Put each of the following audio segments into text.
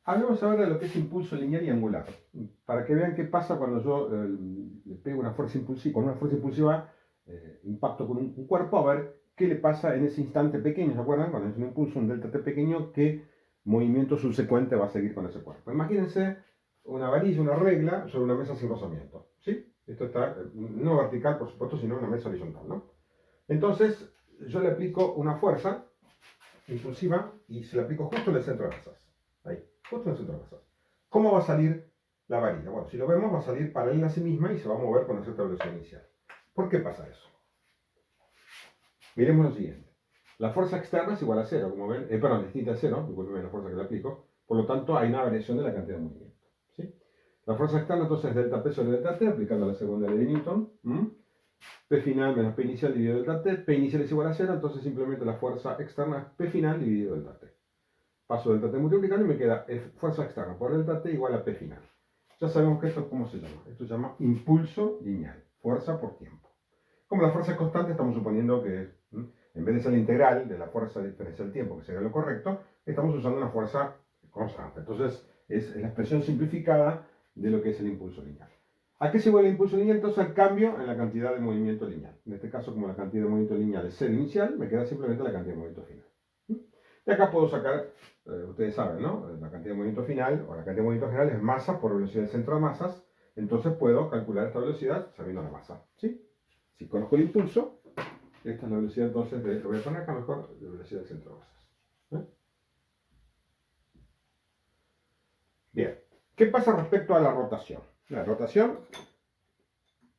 Hablemos ahora de lo que es impulso lineal y angular, para que vean qué pasa cuando yo le pego una fuerza impulsiva, con una fuerza impulsiva impacto con un cuerpo, a ver qué le pasa en ese instante pequeño, ¿se acuerdan? Cuando es un impulso, un delta t pequeño, qué movimiento subsecuente va a seguir con ese cuerpo. Imagínense una varilla, una regla sobre una mesa sin rozamiento, ¿sí? Esto está no vertical, por supuesto, sino una mesa horizontal, ¿no? Entonces, yo le aplico una fuerza impulsiva y se la aplico justo en el centro de masas. Ahí, justo en el centro de masas. ¿Cómo va a salir la varilla? Bueno, si lo vemos, va a salir paralela a sí misma y se va a mover con una cierta velocidad inicial. ¿Por qué pasa eso? Miremos lo siguiente. La fuerza externa es igual a cero, como ven, perdón, distinta a cero, disculpen la fuerza que le aplico, por lo tanto hay una variación de la cantidad de movimiento. ¿Sí? La fuerza externa entonces es delta P sobre delta T, aplicando la segunda ley de Newton. P final menos P inicial dividido delta T. P inicial es igual a cero, entonces simplemente la fuerza externa es P final dividido delta T. Paso delta T multiplicando y me queda fuerza externa por delta T igual a P final. Ya sabemos que esto, ¿cómo se llama? Esto se llama impulso lineal, fuerza por tiempo. Como la fuerza es constante, estamos suponiendo que en vez de ser la integral de la fuerza diferencial tiempo, que sería lo correcto, estamos usando una fuerza constante. Entonces, es la expresión simplificada de lo que es el impulso lineal. ¿A qué se iguala el impulso lineal? Entonces, al cambio en la cantidad de movimiento lineal. En este caso, como la cantidad de movimiento lineal es cero inicial, me queda simplemente la cantidad de movimiento final. Y acá puedo sacar, ustedes saben, ¿no? La cantidad de movimiento final, o la cantidad de movimiento general es masa por velocidad del centro de masas. Entonces puedo calcular esta velocidad sabiendo la masa, ¿sí? Si conozco el impulso, esta es la velocidad entonces de, lo voy a poner acá mejor, de velocidad del centro de masas. Bien, ¿qué pasa respecto a la rotación? La rotación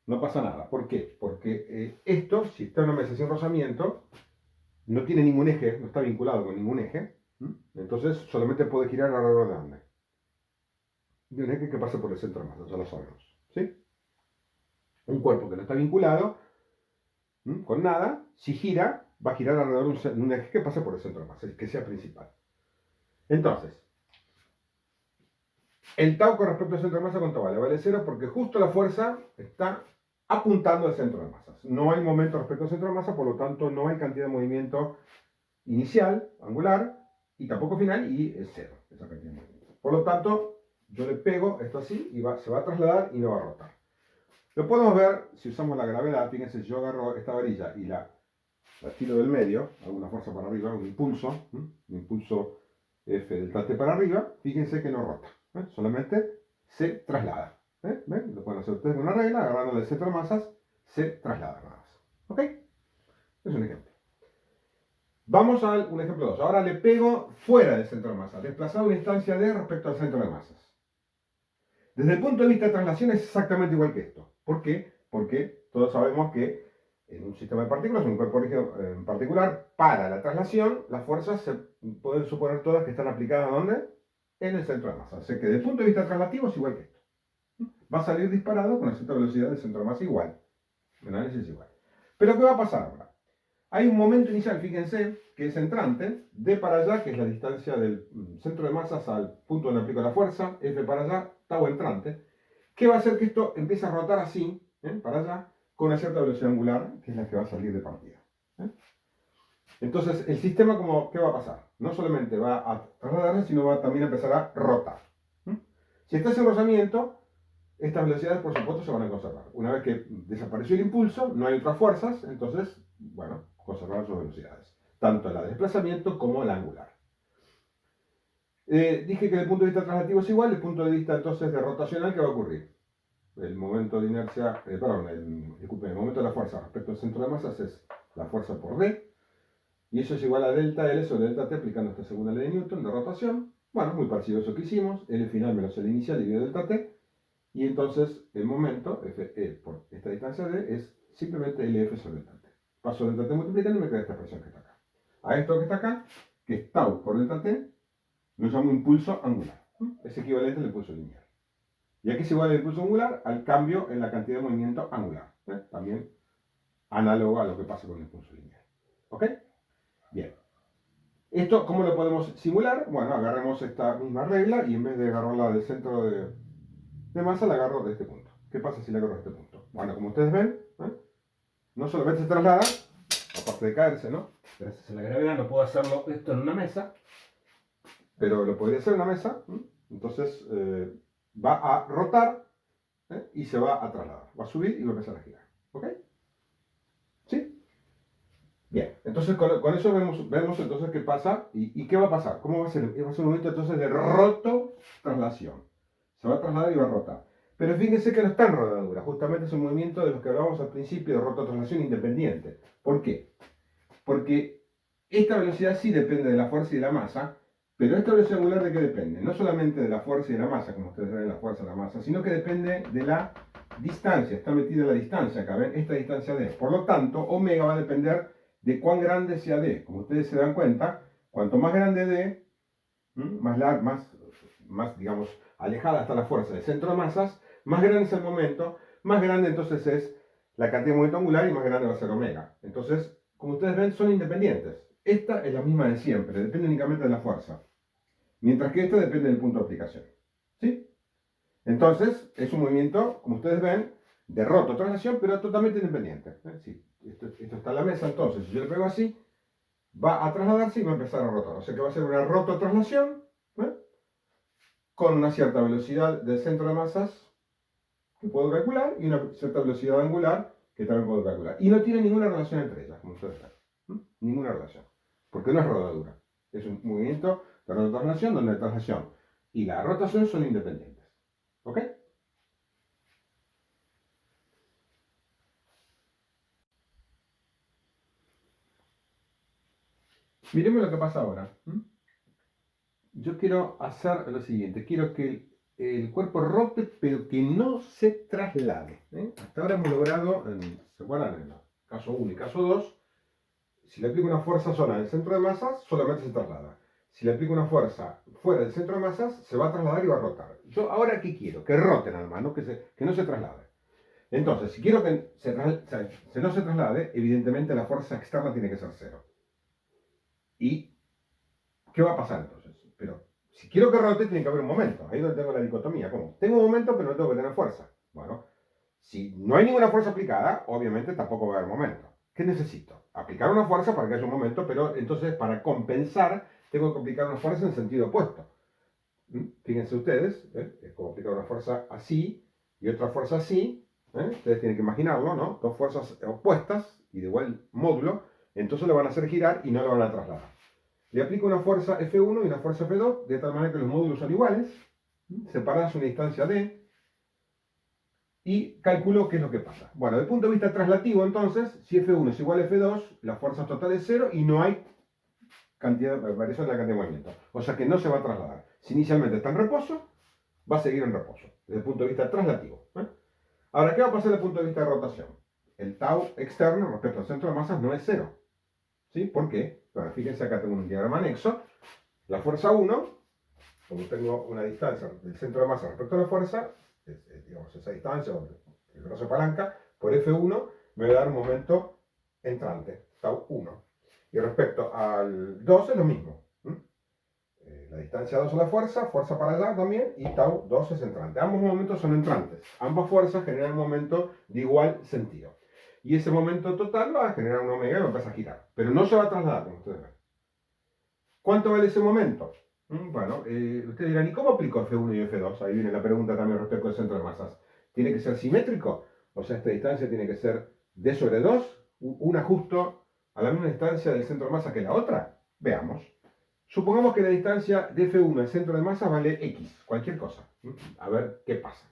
no pasa nada. ¿Por qué? Porque esto, si está en una mesa sin rozamiento, no tiene ningún eje, no está vinculado con ningún eje. Entonces solamente puede girar alrededor de dónde. De un eje que pasa por el centro de masa, ya lo sabemos. ¿Sí? Un cuerpo que no está vinculado con nada, si gira, va a girar alrededor de un eje que pasa por el centro de masa, que sea principal. Entonces, el tau con respecto al centro de masa, ¿cuánto vale? Vale 0 porque justo la fuerza está apuntando al centro de masas. No hay momento respecto al centro de masa, por lo tanto no hay cantidad de movimiento inicial, angular, y tampoco final, y es 0 esa cantidad de movimiento. Por lo tanto, yo le pego esto así y se va a trasladar y no va a rotar. Lo podemos ver si usamos la gravedad. Fíjense, si yo agarro esta varilla y la tiro del medio, hago una fuerza para arriba, un impulso F delta T para arriba, fíjense que no rota, solamente se traslada. ¿Ven? Lo pueden hacer ustedes con una regla, agarrando el centro de masas, se traslada nada más. ¿Ok? Es un ejemplo. Vamos a un ejemplo 2. Ahora le pego fuera del centro de masas, desplazado una instancia D respecto al centro de masas. Desde el punto de vista de traslación es exactamente igual que esto. ¿Por qué? Porque todos sabemos que en un sistema de partículas, en un cuerpo en particular, para la traslación, las fuerzas se pueden suponer todas que están aplicadas ¿dónde? En el centro de masa. O sea que desde el punto de vista traslativo es igual que esto. Va a salir disparado con una cierta velocidad del centro de masa igual. El análisis es igual. Pero ¿qué va a pasar ahora? Hay un momento inicial, fíjense, que es entrante, D para allá, que es la distancia del centro de masas al punto donde aplico la fuerza, F para allá, tau entrante, que va a hacer que esto empiece a rotar así, para allá, con una cierta velocidad angular, que es la que va a salir de partida. Entonces, el sistema, ¿qué va a pasar? No solamente va a trasladarse, sino va también a empezar a rotar. Si está ese rozamiento, estas velocidades, por supuesto, se van a conservar. Una vez que desapareció el impulso, no hay otras fuerzas, entonces, bueno, conservar sus velocidades. Tanto la de desplazamiento como la angular. Dije que desde el punto de vista translativo es igual, el punto de vista entonces de rotacional, ¿qué va a ocurrir? El momento de inercia, el momento de la fuerza respecto al centro de masas es la fuerza por D, y eso es igual a delta L sobre delta T aplicando esta segunda ley de Newton de rotación. Bueno, muy parecido a eso que hicimos, L final menos L inicial dividido delta T, y entonces el momento, Fe por esta distancia D, es simplemente LF sobre delta T. Paso delta T multiplicando y me queda esta expresión que está acá. A esto que está acá, que es tau por delta T, lo llamo impulso angular. Es equivalente al impulso lineal. Y aquí es igual al impulso angular al cambio en la cantidad de movimiento angular. También análogo a lo que pasa con el impulso lineal. ¿Ok? Bien. ¿Esto cómo lo podemos simular? Bueno, agarremos esta misma regla y en vez de agarrarla del centro de masa, la agarro de este punto. ¿Qué pasa si la agarro de este punto? Bueno, como ustedes ven, no solamente se traslada, aparte de caerse, ¿no? Gracias a la gravedad no puedo hacerlo esto en una mesa, pero lo podría hacer en una mesa. Entonces va a rotar y se va a trasladar. Va a subir y va a empezar a girar. ¿Ok? ¿Sí? Bien, entonces con eso vemos entonces qué pasa y qué va a pasar. ¿Cómo va a ser? Va a ser un momento entonces de roto-traslación. Se va a trasladar y va a rotar. Pero fíjense que no está en rodadura. Justamente es un movimiento de los que hablábamos al principio de roto-traslación independiente. ¿Por qué? Porque esta velocidad sí depende de la fuerza y de la masa, pero esta velocidad angular ¿de qué depende? No solamente de la fuerza y de la masa, como ustedes ven, la fuerza y la masa, sino que depende de la distancia. Está metida la distancia acá, ¿ven? Esta distancia d. Por lo tanto, omega va a depender de cuán grande sea d. Como ustedes se dan cuenta, cuanto más grande d, más, digamos, alejada está la fuerza del centro de masas, más grande es el momento, más grande entonces es la cantidad de momento angular y más grande va a ser omega. Entonces, como ustedes ven, son independientes. Esta es la misma de siempre, depende únicamente de la fuerza. Mientras que esta depende del punto de aplicación. ¿Sí? Entonces, es un movimiento, como ustedes ven, de roto-traslación, pero totalmente independiente. Sí, esto está en la mesa, entonces, si yo le pego así, va a trasladarse y va a empezar a rotar. O sea que va a ser una roto-traslación con una cierta velocidad del centro de masas que puedo calcular y una cierta velocidad angular que también puedo calcular. Y no tiene ninguna relación entre ellas, como ustedes ven. Ninguna relación. Porque no es rodadura. Es un movimiento de rotación donde la traslación y la rotación son independientes. ¿Ok? Miremos lo que pasa ahora. Yo quiero hacer lo siguiente. Quiero que el cuerpo rote, pero que no se traslade. Hasta ahora hemos logrado, ¿se acuerdan? En el caso 1 y caso 2, si le aplico una fuerza sola en el centro de masas, solamente se traslada. Si le aplico una fuerza fuera del centro de masas, se va a trasladar y va a rotar. Yo ahora, ¿qué quiero? Que rote nada más, ¿no? Que no se traslade. Entonces, si quiero que no se traslade, evidentemente la fuerza externa tiene que ser cero. ¿Y qué va a pasar entonces? Pero si quiero que rote, tiene que haber un momento. Ahí es donde tengo la dicotomía. ¿Cómo? Tengo un momento, pero no tengo que tener fuerza. Bueno, si no hay ninguna fuerza aplicada, obviamente tampoco va a haber momento. ¿Qué necesito? Aplicar una fuerza para que haya un momento, pero entonces para compensar tengo que aplicar una fuerza en sentido opuesto. Fíjense ustedes, es como aplicar una fuerza así y otra fuerza así. Ustedes tienen que imaginarlo, ¿no? Dos fuerzas opuestas y de igual módulo, entonces lo van a hacer girar y no lo van a trasladar. Le aplico una fuerza F1 y una fuerza F2, de tal manera que los módulos son iguales, separadas una distancia D, y calculo qué es lo que pasa. Bueno, desde el punto de vista traslativo, entonces, si F1 es igual a F2, la fuerza total es 0 y no hay variación en la cantidad de movimiento. O sea que no se va a trasladar. Si inicialmente está en reposo, va a seguir en reposo, desde el punto de vista traslativo. Ahora, ¿qué va a pasar desde el punto de vista de rotación? El tau externo respecto al centro de masas no es 0. ¿Sí? ¿Por qué? Bueno, fíjense acá tengo un diagrama anexo. La fuerza 1, como tengo una distancia del centro de masa respecto a la fuerza, digamos esa distancia, el brazo de palanca, por F1 me va a dar un momento entrante, tau 1. Y respecto al 2 es lo mismo. La distancia 2 es la fuerza para allá también, y tau 2 es entrante. Ambos momentos son entrantes. Ambas fuerzas generan un momento de igual sentido. Y ese momento total va a generar un omega y va a empezar a girar. Pero no se va a trasladar, como ustedes ven. ¿Cuánto vale ese momento? Bueno, ustedes dirán, ¿y cómo aplico F1 y F2? Ahí viene la pregunta también respecto al centro de masas. ¿Tiene que ser simétrico? O sea, esta distancia tiene que ser D sobre 2, una justo a la misma distancia del centro de masa que la otra. Veamos. Supongamos que la distancia de F1 al centro de masa vale X, cualquier cosa. A ver qué pasa.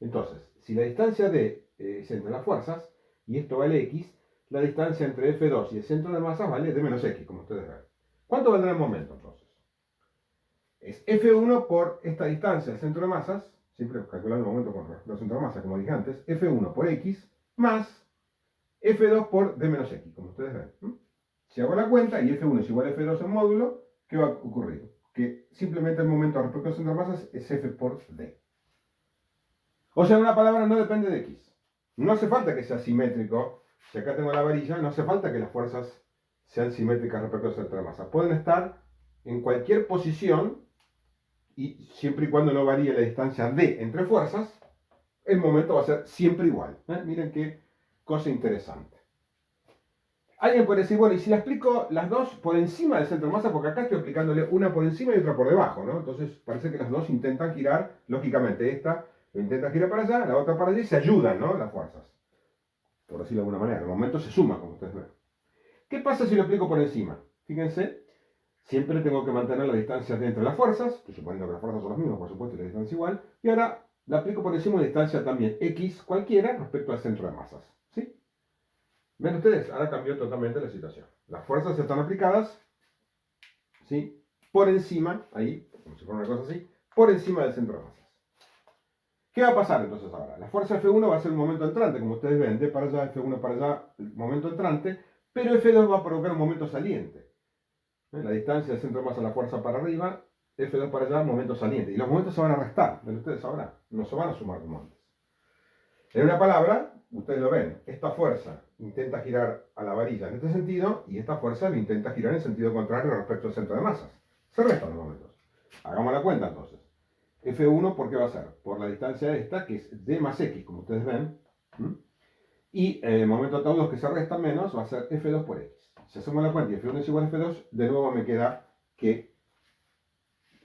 Entonces, si la distancia D es entre las fuerzas, y esto vale X, la distancia entre F2 y el centro de masa vale D menos X, como ustedes ven. ¿Cuánto valdrá el momento entonces? Es F1 por esta distancia del centro de masas, siempre calculando el momento con respecto al centro de masa, como dije antes, F1 por X más F2 por D menos X, como ustedes ven. Si hago la cuenta y F1 es igual a F2 en módulo, ¿qué va a ocurrir? Que simplemente el momento respecto al centro de masas es F por D. O sea, una palabra no depende de X. No hace falta que sea simétrico. Si acá tengo la varilla, no hace falta que las fuerzas sean simétricas respecto al centro de masa. Pueden estar en cualquier posición y siempre y cuando no varíe la distancia D entre fuerzas, el momento va a ser siempre igual. Miren qué cosa interesante. Alguien puede decir, bueno, y si le aplico las dos por encima del centro de masa, porque acá estoy aplicándole una por encima y otra por debajo, ¿no? Entonces parece que las dos intentan girar, lógicamente, esta lo intenta girar para allá, la otra para allá, y se ayudan, ¿no? Las fuerzas. Por decirlo de alguna manera. El momento se suma, como ustedes ven. ¿Qué pasa si lo aplico por encima? Fíjense, siempre tengo que mantener la distancia entre las fuerzas, estoy suponiendo que las fuerzas son las mismas, por supuesto, y la distancia igual, y ahora la aplico por encima de distancia también x cualquiera respecto al centro de masas, ¿sí? ¿Ven ustedes? Ahora cambió totalmente la situación. Las fuerzas están aplicadas, ¿sí? Por encima, ahí, como si fuera una cosa así, por encima del centro de masas. ¿Qué va a pasar entonces ahora? La fuerza F1 va a ser el momento entrante, como ustedes ven, de para allá, F1 para allá, el momento entrante, pero F2 va a provocar un momento saliente. La distancia del centro de masa a la fuerza para arriba, F2 para allá, momento saliente. Y los momentos se van a restar, ven ustedes ahora, no se van a sumar como antes. En una palabra, ustedes lo ven, esta fuerza intenta girar a la varilla en este sentido y esta fuerza lo intenta girar en sentido contrario respecto al centro de masas. Se restan los momentos. Hagamos la cuenta entonces. F1, ¿por qué va a ser? Por la distancia esta, que es D más X, como ustedes ven. Y el momento tau 2 que se resta menos va a ser F2 por X. Si hacemos la cuenta y F1 es igual a F2, de nuevo me queda que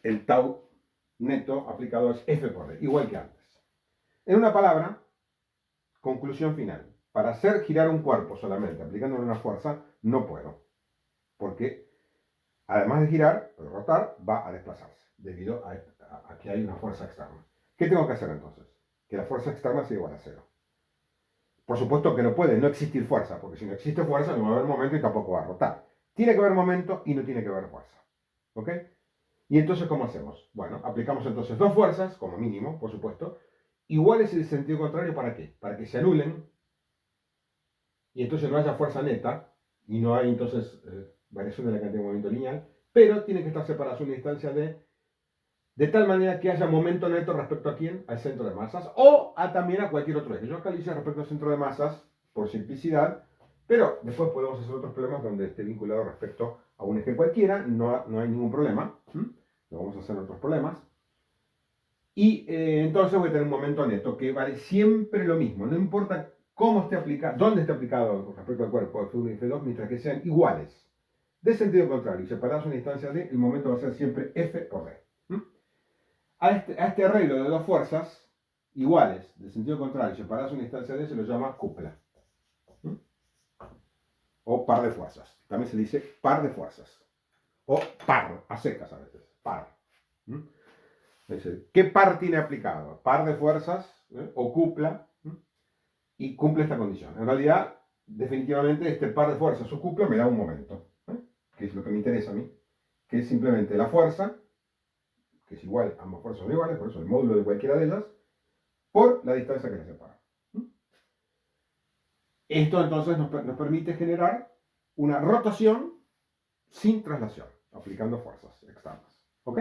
el tau neto aplicado es F por D, igual que antes. En una palabra, conclusión final. Para hacer girar un cuerpo solamente aplicándole una fuerza, no puedo. Porque además de girar, de rotar, va a desplazarse debido a que hay una fuerza externa. ¿Qué tengo que hacer entonces? Que la fuerza externa sea igual a cero. Por supuesto que no puede no existir fuerza, porque si no existe fuerza no va a haber momento y tampoco va a rotar. Tiene que haber momento y no tiene que haber fuerza. ¿Ok? Y entonces, ¿cómo hacemos? Bueno, aplicamos entonces dos fuerzas, como mínimo, por supuesto, iguales en el sentido contrario, ¿para qué? Para que se anulen y entonces no haya fuerza neta y no hay entonces variación de la cantidad de movimiento lineal, pero tienen que estar separadas una distancia de tal manera que haya momento neto respecto a quién, al centro de masas, o también a cualquier otro eje. Yo acá lo hice respecto al centro de masas, por simplicidad, pero después podemos hacer otros problemas donde esté vinculado respecto a un eje cualquiera, no hay ningún problema, lo vamos a hacer en otros problemas. Y entonces voy a tener un momento neto que vale siempre lo mismo, no importa cómo esté aplicado, dónde esté aplicado con respecto al cuerpo F1 y F2, mientras que sean iguales. De sentido contrario, separados una distancia D, el momento va a ser siempre F por D. A este arreglo de dos fuerzas iguales, de sentido contrario, separadas una distancia D, se lo llama cupla. O par de fuerzas. También se dice par de fuerzas. O par, a secas a veces. Par. ¿Qué par tiene aplicado? Par de fuerzas, o cupla, y cumple esta condición. En realidad, definitivamente, este par de fuerzas o cupla me da un momento, que es lo que me interesa a mí, que es simplemente la fuerza, que es igual, ambas fuerzas son iguales, por eso el módulo de cualquiera de ellas, por la distancia que las separa. Esto entonces nos permite generar una rotación sin traslación, aplicando fuerzas externas. ¿Ok?